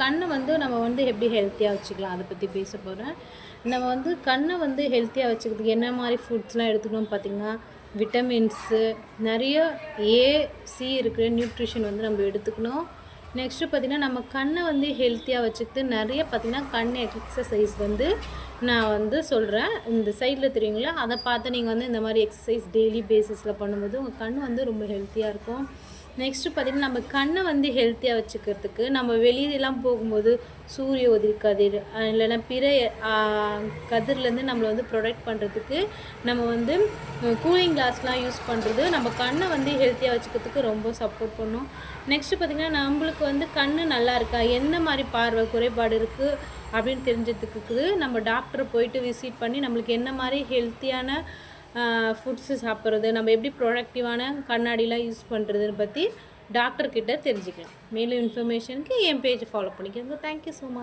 கண்ணை வந்து நம்ம வந்து எப்படி ஹெல்த்தியாக வச்சுக்கலாம் அதை பற்றி பேச போகிறேன். நம்ம வந்து கண்ணை வந்து ஹெல்த்தியாக வச்சுக்கிறதுக்கு என்ன மாதிரி ஃபுட்ஸ்லாம் எடுத்துக்கணும்னு பார்த்திங்கன்னா, விட்டமின்ஸு நிறைய ஏ, சி இருக்கிற நியூட்ரிஷன் வந்து நம்ம எடுத்துக்கணும். நெக்ஸ்ட்டு பார்த்திங்கன்னா, நம்ம கண்ணை வந்து ஹெல்த்தியாக வச்சுக்கிட்டு நிறைய பார்த்திங்கன்னா கண் எக்ஸசைஸ் வந்து நான் வந்து சொல்கிறேன். இந்த சைடில் தெரியுங்களா, அதை பார்த்து நீங்கள் வந்து இந்த மாதிரி எக்ஸசைஸ் டெய்லி பேசிஸில் பண்ணும்போது உங்கள் கண் வந்து ரொம்ப ஹெல்த்தியாக இருக்கும். நெக்ஸ்ட்டு பார்த்திங்கன்னா, நம்ம கண்ணை வந்து ஹெல்த்தியாக வச்சுக்கிறதுக்கு நம்ம வெளியெல்லாம் போகும்போது சூரிய ஒளி கதிர் இல்லைன்னா பிற கதிர்லேருந்து நம்மளை வந்து ப்ரொடெக்ட் பண்ணுறதுக்கு நம்ம வந்து கூலிங் கிளாஸ்லாம் யூஸ் பண்ணுறது நம்ம கண்ணை வந்து ஹெல்த்தியாக வச்சுக்கிறதுக்கு ரொம்ப சப்போர்ட் பண்ணும். நெக்ஸ்ட்டு பார்த்திங்கன்னா, நம்மளுக்கு வந்து கண் நல்லா இருக்கா, எந்த மாதிரி பார்வை குறைபாடு இருக்குது அப்படின்னு தெரிஞ்சதுக்கு நம்ம டாக்டரை போயிட்டு விசிட் பண்ணி நம்மளுக்கு என்ன மாதிரி ஹெல்த்தியான ஃபுட்ஸு சாப்பிட்றது, நம்ம எப்படி ப்ரொடக்டிவான கண்ணாடிலாம் யூஸ் பண்ணுறதுன்னு பற்றி டாக்டர்கிட்ட தெரிஞ்சுக்கலாம். மேலும் இன்ஃபர்மேஷனுக்கு என் பேஜை ஃபாலோ பண்ணிக்கோங்க. Thank you so much.